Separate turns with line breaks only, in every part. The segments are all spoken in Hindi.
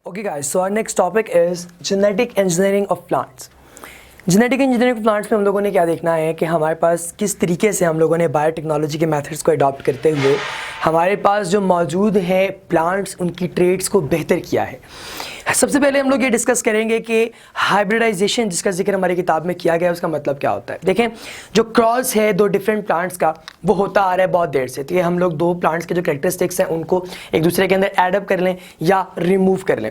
Okay guys, so our next topic is genetic engineering of plants. Genetic engineering plants में हम लोगों ने क्या देखना है कि हमारे पास किस तरीके से हम लोगों ने बायोटेक्नोलॉजी के मेथड्स को अडॉप्ट करते हुए हमारे पास जो मौजूद हैं प्लांट्स उनकी ट्रेड्स को बेहतर किया है। सबसे पहले हम लोग ये डिस्कस करेंगे कि हाइब्रिडाइजेशन जिसका जिक्र हमारी किताब में किया गया है उसका मतलब क्या होता है। देखें, जो क्रॉस है दो डिफरेंट प्लांट्स का वो होता आ रहा है बहुत देर से। तो ये हम लोग दो प्लांट्स के जो कैरेक्टरिस्टिक्स हैं उनको एक दूसरे के अंदर ऐड अप कर लें या रिमूव कर लें।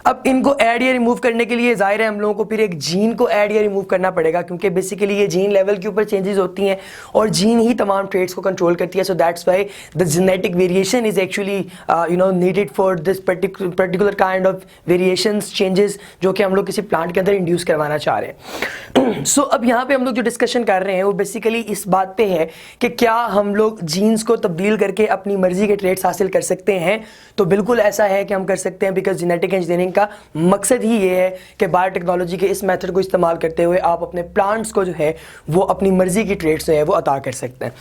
अब इनको ऐड या रिमूव करने के लिए जाहिर है हम लोगों को फिर एक जीन को ऐड या रिमूव करना पड़ेगा, क्योंकि बेसिकली ये जीन लेवल के ऊपर चेंजेस होती हैं और जीन ही तमाम ट्रेड्स को कंट्रोल करती है। So that's why the genetic variation is actually needed for this particular kind of variations changes जो कि हम लोग किसी प्लांट के अंदर इंड्यूस करवाना चाह रहे हैं। सो अब यहाँ पे हम लोग जो डिस्कशन कर रहे हैं वो बेसिकली इस बात पे है कि क्या हम लोग जीन्स को तब्दील करके अपनी मर्जी के ट्रेड्स हासिल कर सकते हैं। तो बिल्कुल ऐसा है कि हम कर सकते हैं, बिकॉज जेनेटिक इंजीनियरिंग का मकसद ही ये है कि बायोटेक्नोलॉजी के इस मेथड को इस्तेमाल करते हुए आप अपने प्लांट्स को जो है वो अपनी मर्जी की ट्रेड्स जो है वो अता कर सकते हैं।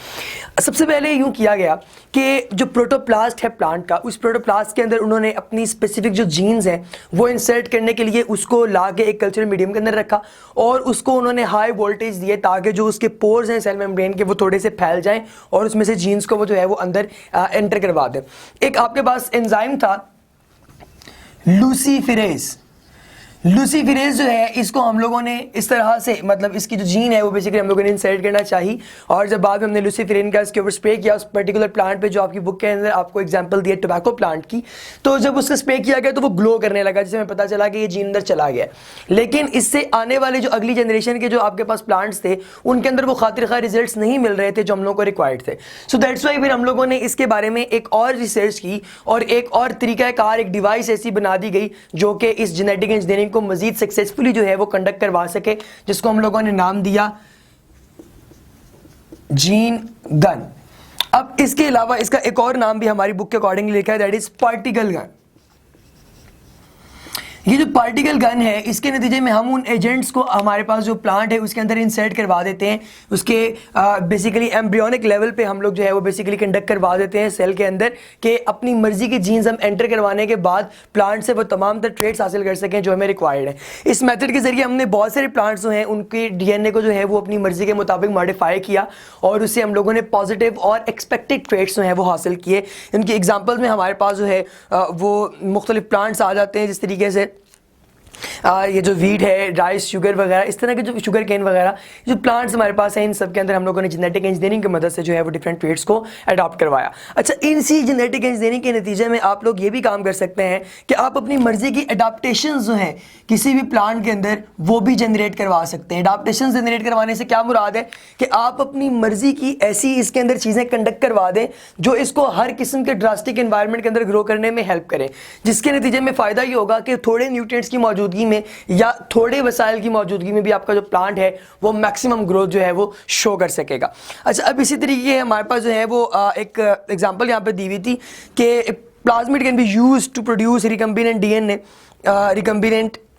सबसे पहले यूँ किया गया कि जो प्रोटोप्लास्ट है प्लांट का, उस प्रोटोप्लास्ट के अंदर उन्होंने अपनी स्पेसिफिक जो जीन्स हैं वो इंसर्ट करने के लिए उसको ला के एक कल्चरल मीडियम के अंदर रखा और उसको उन्होंने हाई वोल्टेज दिए ताकि जो उसके पोर्स हैं सेल मेम्ब्रेन के वो थोड़े से फैल जाएं और उसमें से जीन्स को वो जो है वो अंदर एंटर करवा दें। एक आपके पास एंजाइम था लूसीफेरेज जो है, इसको हम लोगों ने इस तरह से मतलब इसकी जो जीन है वो बेसिकली हम लोगों ने इंसर्ट करना चाहिए और जब बाद में हमने लूसीफेरिन का इसके ऊपर स्प्रे किया उस पर्टिकुलर प्लांट पे जो आपकी बुक के अंदर आपको एग्जांपल दिया टोबैको प्लांट की, तो जब उसका स्प्रे किया गया तो वो ग्लो करने लगा, जिससे हमें पता चला कि ये जीन अंदर चला गया। लेकिन इससे आने वाले जो अगली जनरेशन के जो आपके पास प्लांट्स थे उनके अंदर वो खातिर खा रिजल्ट नहीं मिल रहे थे जो हम लोगों को रिक्वायर्ड थे। सो दैट्स वाई फिर हम लोगों ने इसके बारे में एक और रिसर्च की और एक और तरीकाकार एक डिवाइस ऐसी बना दी गई जो कि इस जेनेटिक इंजीनियरिंग को मजीद सक्सेसफुली जो है वो कंडक्ट करवा सके, जिसको हम लोगों ने नाम दिया जीन गन। अब इसके अलावा इसका एक और नाम भी हमारी बुक के अकॉर्डिंगली लिखा है, दैट इज पार्टिकल गन। ये जो पार्टिकल गन है इसके नतीजे में हम उन एजेंट्स को हमारे पास जो प्लांट है उसके अंदर इंसर्ट करवा देते हैं, उसके बेसिकली एम्ब्रियोनिक लेवल पे हम लोग जो है वो बेसिकली कंडक्ट करवा देते हैं सेल के अंदर कि अपनी मर्जी के जीन्स हम एंटर करवाने के बाद प्लांट से वो तमाम तर ट्रेड्स हासिल कर सकें जो हमें रिक्वायर्ड है। इस मेथड के जरिए हमने बहुत सारे प्लांट्स जो हैं उनके डीएनए को जो है वो अपनी मर्जी के मुताबिक मॉडिफाई किया और उससे हम लोगों ने पॉजिटिव और एक्सपेक्टेड ट्रेड्स जो हैं वो हासिल किए। इनकी एग्जाम्पल में हमारे पास जो है वो मुख्तलिफ प्लांट्स आ जाते हैं, जिस तरीके से ये जो वीट है, राइस, शुगर वगैरह, इस तरह के जो शुगर केन वगैरह जो प्लांट्स हमारे पास हैं इन सब के अंदर हम लोगों ने जेनेटिक इंजीनियरिंग की मदद से जो है वो डिफरेंट ट्रेड्स को अडॉप्ट करवाया। अच्छा, इसी जेनेटिक इंजीनियरिंग के नतीजे में आप लोग ये भी काम कर सकते हैं कि आप अपनी मर्जी की अडाप्टेशन जो हैं किसी भी प्लांट के अंदर वो भी जनरेट करवा सकते हैं। अडाप्टेशन जनरेट करवाने से क्या मुराद है कि आप अपनी मर्जी की ऐसी इसके अंदर चीज़ें कंडक्ट करवा दें जो इसको हर किस्म के ड्रास्टिक एनवायरनमेंट के अंदर ग्रो करने में हेल्प करें, जिसके नतीजे में फ़ायदा ये होगा कि थोड़े न्यूट्रिएंट्स की मौजूदगी में या थोड़े वसाइल की मौजूदगी में भी आपका जो प्लांट है वो मैक्सिमम ग्रोथ जो है वो शो कर सकेगा। अच्छा, अब इसी तरीके हमारे पास जो है वो एक एग्जांपल यहाँ पे दी हुई थी कि plasmid can be used to produce recombinant DNA.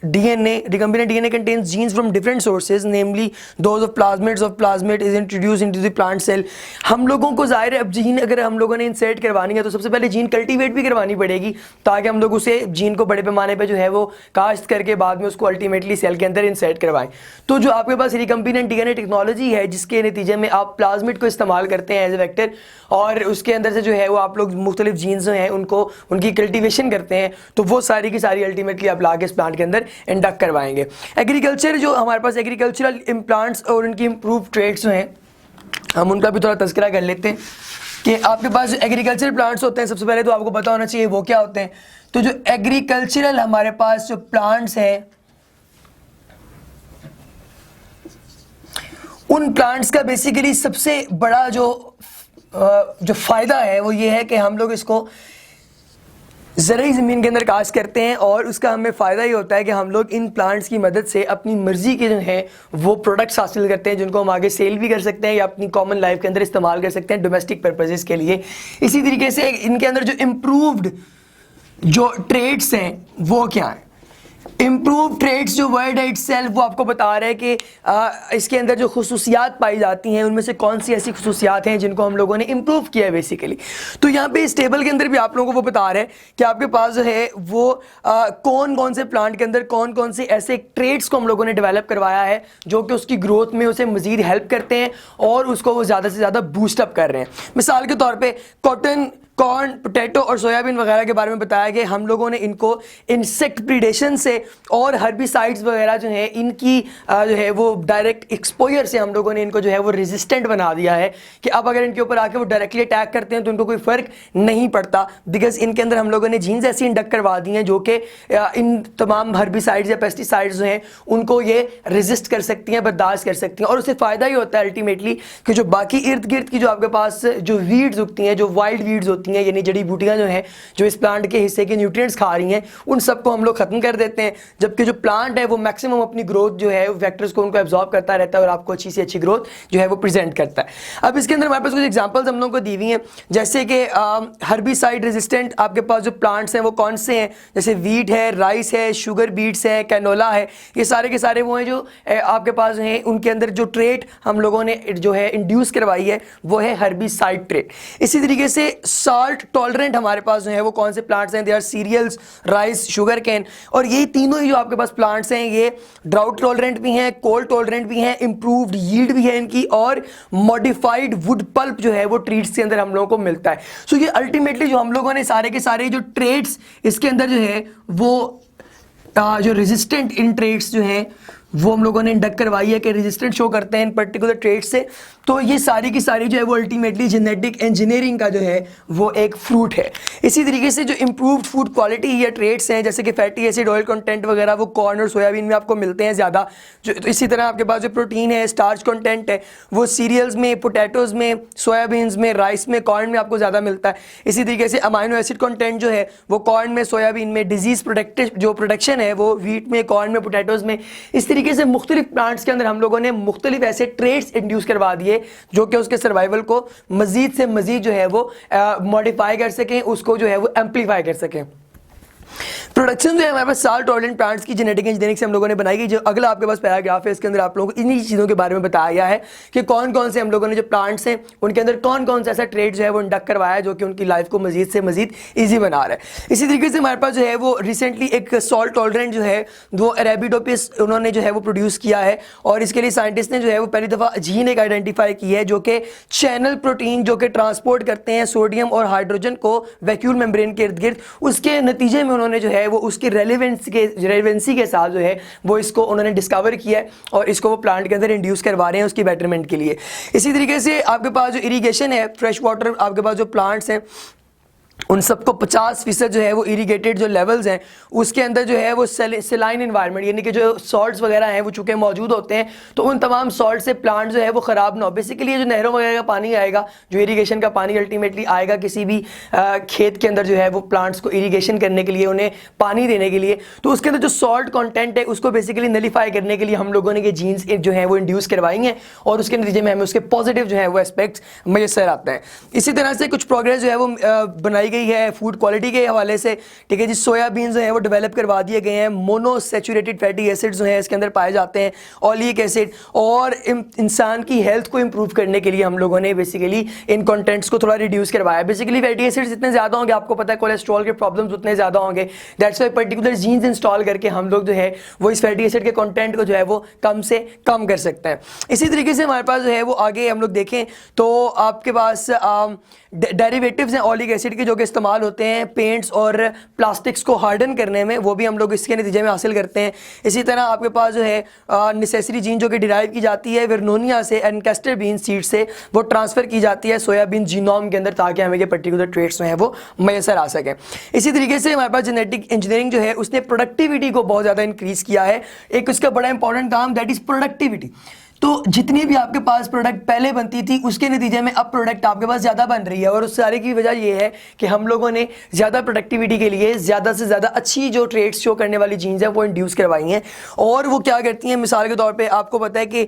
Recombinant DNA contains genes from different sources, namely those of plasmids of plasmid is introduced into the plant cell। हम लोगों को जाहिर है अब जीन अगर हम लोगों ने इंसर्ट करवानी है तो सबसे पहले जीन कल्टीवेट भी करवानी पड़ेगी ताकि हम लोग उसे जीन को बड़े पैमाने पे जो है वो काश्त करके बाद में उसको अल्टीमेटली सेल के अंदर इंसर्ट करवाएं। तो जो आपके पास रिकम्बिनेंट DNA टेक्नोलॉजी है जिसके नतीजे में आप प्लाज्मिड को इस्तेमाल करते हैं एज ए वेक्टर और उसके अंदर से जो है वो आप लोग मुख्तलिफ जीन्स जो हैं उनको उनकी कल्टीवेशन करते हैं, तो वो सारी की सारी अल्टीमेटली आप ला के इस प्लांट के अंदर इंडक्ट करवाएंगे। एग्रीकल्चर जो हमारे पास एग्रीकल्चरल इम्प्लांट्स और उनकी इम्प्रूव ट्रेड्स जो हैं हम उनका भी थोड़ा तज़किरा कर लेते हैं कि आपके पास जो एग्रीकल्चरल प्लांट्स होते हैं सबसे पहले तो आपको पता होना चाहिए वो क्या होते हैं। तो जो एग्रीकल्चरल हमारे पास जो प्लांट्स हैं उन प्लांट्स का बेसिकली सबसे बड़ा जो फ़ायदा है वो ये है कि हम लोग इसको ज़रूरी ज़मीन के अंदर काश्त करते हैं और उसका हमें फ़ायदा ये होता है कि हम लोग इन प्लांट्स की मदद से अपनी मर्ज़ी के जो हैं वो प्रोडक्ट्स हासिल करते हैं जिनको हम आगे सेल भी कर सकते हैं या अपनी कॉमन लाइफ के अंदर इस्तेमाल कर सकते हैं डोमेस्टिक पर्पसेस के लिए। इसी तरीके से इनके अंदर जो इम्प्रूव्ड जो ट्रेड्स हैं वो क्या हैं, इम्प्रूव ट्रेड्स जो वर्ड है इटसेल्फ वो आपको बता रहा है कि इसके अंदर जो खुसूसियात पाई जाती हैं उनमें से कौन सी ऐसी खुसूसियात हैं जिनको हम लोगों ने इम्प्रूव किया है बेसिकली। तो यहाँ पे इस टेबल के अंदर भी आप लोगों को वो बता रहे हैं कि आपके पास जो है वो कौन कौन से प्लांट के अंदर कौन कौन से ऐसे ट्रेड्स को हम लोगों ने डेवलप करवाया है जो कि उसकी ग्रोथ में उसे मजीद हेल्प करते हैं और उसको वो ज़्यादा से ज़्यादा बूस्टअप कर रहे हैं। मिसाल के तौर पर कॉटन, कॉर्न, पोटैटो और सोयाबीन वगैरह के बारे में बताया कि हम लोगों ने इनको इंसेक्ट प्रीडेशन से और हर्बिसाइड्स वगैरह जो है इनकी जो है वो डायरेक्ट एक्सपोजर से हम लोगों ने इनको जो है वो रेजिस्टेंट बना दिया है कि अब अगर इनके ऊपर आके वो डायरेक्टली अटैक करते हैं तो इनको कोई फ़र्क नहीं पड़ता, बिकॉज इनके अंदर हम लोगों ने जीन्स ऐसी इंडक्ट करवा दी हैं जो कि इन तमाम हर्बिसाइड्स या पेस्टिसाइड्स जो हैं उनको ये रेजिस्ट कर सकती हैं, बर्दाश्त कर सकती हैं। और उससे फ़ायदा ही होता है अल्टीमेटली कि जो बाकी इर्द गिर्द की जो आपके पास जो वीड्स उगती हैं, जो वाइल्ड वीड्स होती हैं यानी जड़ी बूटियां जो हैं जो इस प्लांट के हिस्से के न्यूट्रिएंट्स खा रही हैं, उन सबको हम लोग खत्म कर देते हैं, जबकि जो प्लांट है वो मैक्सिमम अपनी ग्रोथ जो है वेक्टर्स को उनको एब्जॉर्ब करता रहता है और आपको अच्छी से अच्छी ग्रोथ जो है वो प्रेजेंट करता है। अब इसके अंदर हमारे पास कुछ एग्जांपल्स हम लोगों को दी हुई हैं, जैसे कि हर्बिसाइड रेजिस्टेंट आपके पास जो प्लांट्स हैं वो कौन से हैं, जैसे वीट है, राइस है, शुगर बीट्स है, कैनोला है, ये सारे के सारे वो हैं जो आपके पास हैं। उनके अंदर जो ट्रेट हम लोगों ने जो है इंड्यूस करवाई है वो है हर्बिसाइड ट्रेट। इसी तरीके से साल्ट टॉलरेंट हमारे पास जो है वो कौन से प्लांट्स हैं, they are cereals, rice, sugar cane. और ये तीनों ही जो आपके पास प्लांट्स हैं ये ड्राउट टॉलरेंट भी हैं, कोल्ड टॉलरेंट भी हैं, इंप्रूव्ड यील्ड भी है इनकी, और मॉडिफाइड वुड पल्प जो है वो ट्रीट्स के अंदर हम लोगों को मिलता है। सो ये अल्टीमेटली जो हम लोगों ने सारे के सारे जो ट्रेड्स इसके अंदर जो है वो जो रेजिस्टेंट इन ट्रेड्स जो हैं वो हम लोगों ने इंडक्ट करवाई है कि रेजिस्टेंट शो करते हैं इन पर्टिकुलर ट्रेड से। तो ये सारी की सारी जो है वो अल्टीमेटली जेनेटिक इंजीनियरिंग का जो है वो एक फ्रूट है। इसी तरीके से जो इंप्रूव्ड फूड क्वालिटी या ट्रेड्स हैं जैसे कि फैटी एसिड, ऑयल कंटेंट वगैरह वो कॉर्न और सोयाबीन में आपको मिलते हैं ज़्यादा। जो तो इसी तरह आपके पास जो प्रोटीन है, स्टार्च कंटेंट है, वो सीरियल्स में, पोटैटोज़ में, सोयाबीन्स में, राइस में, कॉर्न में आपको ज़्यादा मिलता है। इसी तरीके से अमाइनो एसिड कंटेंट जो है वो कॉर्न में, सोयाबीन में, डिजीज़ प्रोटेक्टिव जो प्रोडक्शन है वो वीट में, कॉर्न में, पोटैटोज़ में। इस तरीके से मुख्तलिफ प्लांट्स के अंदर हम लोगों ने मुख्तलिफ ऐसे ट्रेड्स इंड्यूस करवा दिए जो कि उसके सर्वाइवल को मजीद से मजीद जो है वो मॉडिफाई कर सकें, उसको जो है वो एम्पलीफाई कर सकें। प्रोडक्शन जो है हमारे पास साल्ट टॉलरेंट प्लांट्स की जेनेटिक इंजीनियरिंग से हम लोगों ने बनाई गई। जो अगला आपके पास पैराग्राफ है इसके अंदर आप लोगों को इन्हीं चीज़ों के बारे में बताया गया है कि कौन कौन से हम लोगों ने जो प्लांट्स हैं उनके अंदर कौन कौन सा ऐसा ट्रेड जो है वो इंडक्ट करवाया है जो कि उनकी लाइफ को मजीद से मजीद ईजी बना रहा है। इसी तरीके से हमारे पास जो है वो रिसेंटली एक सॉल्ट टॉलरेंट जो है वो अरेबिडोपिस उन्होंने जो है वो प्रोड्यूस किया है, और इसके लिए साइंटिस्ट ने जो है वो पहली दफ़ा जीन एक आइडेंटिफाई की है जो कि चैनल प्रोटीन जो कि ट्रांसपोर्ट करते हैं सोडियम और हाइड्रोजन को वैक्यूल मेम्ब्रेन के इर्द गिर्द। उसके नतीजे में उन्होंने जो है वो उसकी रेलेवेंसी के साथ जो है वो इसको उन्होंने डिस्कवर किया है और इसको वो प्लांट के अंदर इंड्यूस करवा रहे हैं उसकी बेटरमेंट के लिए। इसी तरीके से आपके पास जो इरिगेशन है, फ्रेश वाटर आपके पास जो प्लांट्स हैं उन सबको 50% जो है वो इरीगेटेड जो लेवल्स हैं उसके अंदर जो है वो सेलाइन इन्वायरमेंट यानी कि जो सॉल्ट्स वगैरह हैं वो चूँकि मौजूद होते हैं तो उन तमाम सॉल्ट से प्लांट जो है वो ख़राब ना हो। बेसिकली ये जो नहरों वगैरह का पानी आएगा, जो इरीगेशन का पानी अल्टीमेटली आएगा किसी भी खेत के अंदर जो है वो प्लांट्स को इरीगेशन करने के लिए, उन्हें पानी देने के लिए, तो उसके अंदर जो सॉल्ट कॉन्टेंट है उसको बेसिकली नलीफाई करने के लिए हम लोगों ने ये जीन्स जो है वो इंड्यूस करवाई हैं और उसके नतीजे में हमें उसके पॉजिटिव जो है वो एस्पेक्ट्स मैसर आते हैं। इसी तरह से कुछ प्रोग्रेस जो है वो बनाई गई है फूड क्वालिटी के हवाले से, ठीक है जी। सोयाबीन जो है वो डेवलप करवा दिए गए हैं, मोनोसैचुरेटेड फैटी एसिड्स जो हैं इसके अंदर पाए जाते हैं, ऑलिक एसिड, और इंसान की हेल्थ को इंप्रूव करने के लिए हम लोगों ने बेसिकली इन कंटेंट्स को थोड़ा रिड्यूस करवाया। बेसिकली फैटी एसिड्स जितने ज़्यादा होंगे आपको पता है कोलेस्ट्रॉल के प्रॉब्लम्स उतने ज़्यादा होंगे, that's why particular genes install करके हम लोग जो है वो इस फैटी एसिड के कंटेंट को जो है वो कम से कम कर सकते हैं। इसी तरीके से हमारे पास जो है वो आगे हम लोग देखें तो आपके पास डेरिवेटिव्स हैं ऑलिक एसिड के जो कि इस्तेमाल होते हैं पेंट्स और प्लास्टिक्स को हार्डन करने में, वो भी हम लोग इसके नतीजे में हासिल करते हैं। इसी तरह आपके पास जो है नेसेसरी जीन जो कि डिराइव की जाती है वर्नोनिया से एंड कैस्टर बीन सीड से, वो ट्रांसफ़र की जाती है सोयाबीन जीनोम के अंदर ताकि हमें ये पर्टिकुलर ट्रेड्स जो हैं वो मैसर आ सकें। इसी तरीके से हमारे पास जेनेटिक इंजीनियरिंग जो है उसने प्रोडक्टिविटी को बहुत ज़्यादा इंक्रीज़ किया है। एक उसका बड़ा इंपॉर्टेंट काम दैट इज़ प्रोडक्टिविटी। तो जितनी भी आपके पास प्रोडक्ट पहले बनती थी उसके नतीजे में अब प्रोडक्ट आपके पास ज़्यादा बन रही है, और उस सारे की वजह ये है कि हम लोगों ने ज़्यादा प्रोडक्टिविटी के लिए ज़्यादा से ज़्यादा अच्छी जो ट्रेड्स शो करने वाली जीन्स है वो इंड्यूस करवाई हैं। और वो क्या करती हैं, मिसाल के तौर पे आपको पता है कि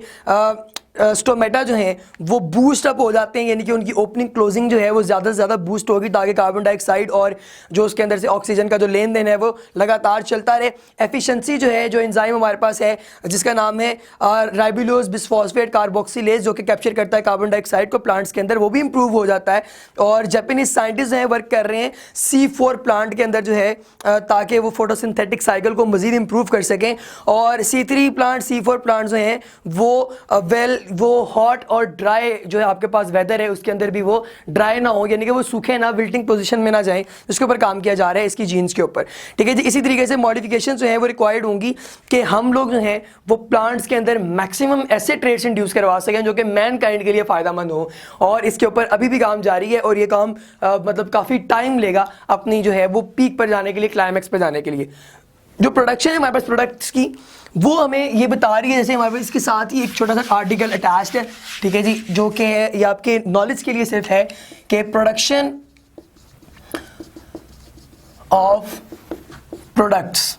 स्टोमेटा जो है वो बूस्ट अप हो जाते हैं, यानी कि उनकी ओपनिंग क्लोजिंग जो है वो ज़्यादा से ज़्यादा बूस्ट होगी ताकि कार्बन डाइऑक्साइड और जो उसके अंदर से ऑक्सीजन का जो लेन देन है वो लगातार चलता रहे। एफिशिएंसी जो है, जो एंजाइम हमारे पास है जिसका नाम है राइबोलोज बिसफॉस्फेट कार्बोक्सिलेज, जो कि कैप्चर करता है कार्बन डाइऑक्साइड को प्लांट्स के अंदर, वो भी इंप्रूव हो जाता है। और जापानीज साइंटिस्ट जो है वर्क कर रहे हैं C4 प्लांट के अंदर जो है ताकि वो फोटोसिंथेटिक साइकिल को मजीद इंप्रूव कर सकें। और C3 प्लांट, C4 प्लांट जो हैं वो हॉट और ड्राई जो है आपके पास वेदर है उसके अंदर भी वो ड्राई ना हो, यानी कि वो सूखे ना, विल्टिंग पोजीशन में ना जाएं, इसके ऊपर काम किया जा रहा है इसकी जीन्स के ऊपर। ठीक है जी। इसी तरीके से मॉडिफिकेशन जो है वो रिक्वायर्ड होंगी कि हम लोग जो हैं वो प्लांट्स के अंदर मैक्सिमम ऐसे ट्रेड्स इंड्यूस करवा सकें जो कि मैन काइंड के लिए फ़ायदेमंद हो। और इसके ऊपर अभी भी काम जारी है और ये काम मतलब काफ़ी टाइम लेगा अपनी जो है वो पीक पर जाने के लिए, क्लाइमैक्स पर जाने के लिए। जो प्रोडक्शन है हमारे पास प्रोडक्ट्स की, वो हमें ये बता रही है, जैसे हमारे पास इसके साथ ही एक छोटा सा आर्टिकल अटैच्ड है, ठीक है जी, जो कि ये आपके नॉलेज के लिए सिर्फ है कि प्रोडक्शन ऑफ प्रोडक्ट्स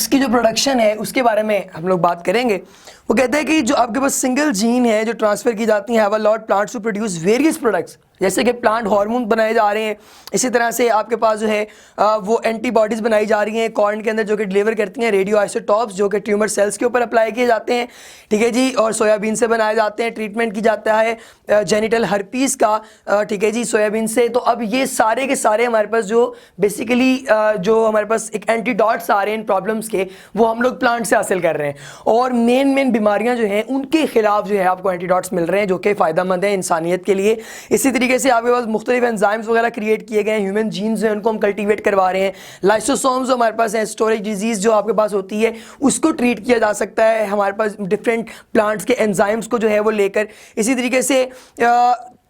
की जो प्रोडक्शन है उसके बारे में हम लोग बात करेंगे। वो कहते हैं कि जो आपके पास सिंगल जीन है जो ट्रांसफर की जाती है, have a lot plants to produce various products, जैसे कि प्लांट हार्मोन बनाए जा रहे हैं, इसी तरह से आपके पास जो है वो एंटीबॉडीज़ बनाई जा रही हैं कॉर्न के अंदर जो कि डिलीवर करती हैं रेडियो आइसोटॉप्स जो कि ट्यूमर सेल्स के ऊपर अप्लाई किए जाते हैं। ठीक है जी। और सोयाबीन से बनाए जाते हैं, ट्रीटमेंट की जाता है जेनिटल हर्पीस का, ठीक है जी, सोयाबीन से। तो अब ये सारे के सारे हमारे पास जो बेसिकली जो हमारे पास एक एंटीडॉट्स आ रहे हैं इन प्रॉब्लम्स के, वो हम लोग प्लांट से हासिल कर रहे हैं। और मेन बीमारियां जो हैं उनके खिलाफ जो है आपको एंटीडॉट्स मिल रहे हैं जो कि फ़ायदेमंद है इंसानियत के लिए। इसी तरीके से आपके पास मुख्तलिफ एंजाइम्स वगैरह क्रिएट किए गए हैं, ह्यूमन जीन्स जो हैं उनको हम कल्टीवेट करवा रहे हैं। लाइसोसोम्स जो हमारे पास हैं, स्टोरेज डिजीज़ जो आपके पास होती है उसको ट्रीट किया जा सकता है हमारे पास डिफरेंट प्लांट्स के एंजाइम्स को जो है वो लेकर। इसी तरीके से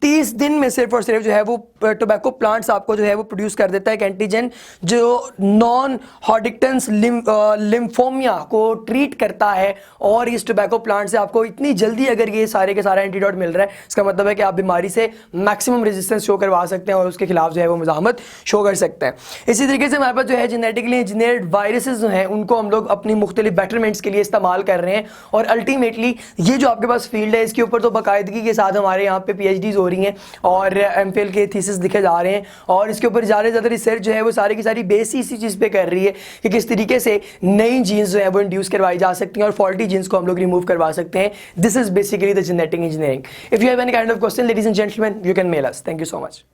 30 दिन में सिर्फ और सिर्फ जो है वो टोबैको प्लांट्स आपको जो है वो प्रोड्यूस कर देता है एक एंटीजन जो नॉन हॉडिंगटन्स लिम्फोमिया को ट्रीट करता है। और इस टोबैको प्लांट से आपको इतनी जल्दी अगर ये सारे के सारा एंटीडोट मिल रहा है, इसका मतलब है कि आप बीमारी से मैक्सिमम रेजिस्टेंस शो करवा सकते हैं और उसके खिलाफ जो है वो मुजाहमत शो कर सकते हैं। इसी तरीके से हमारे पास जो है जेनेटिकली इंजीनियर्ड वायरसेस जो हैं उनको हम लोग अपनी मुख्तलिफ बेटरमेंट्स के लिए इस्तेमाल कर रहे हैं। और अल्टीमेटली ये जो आपके पास फील्ड है इसके ऊपर तो बाकायदगी के साथ हमारे यहाँ पे PhDs हो रही हैं और MPhil के थीसिस लिखे जा रहे हैं। और इसके ऊपर ज़्यादा से ज़्यादा रिसर्च जो है वो सारी की सारी बेस इसी चीज़ पे कर रही है कि किस तरीके से नई जीन्स जो है वो इंड्यूस करवाई जा सकती हैं और फॉल्टी जीन्स को हम लोग रिमूव करवा सकते हैं। This is basically the genetic engineering. If you have any kind of question ladies and gentleman, you can mail us. Thank you so much.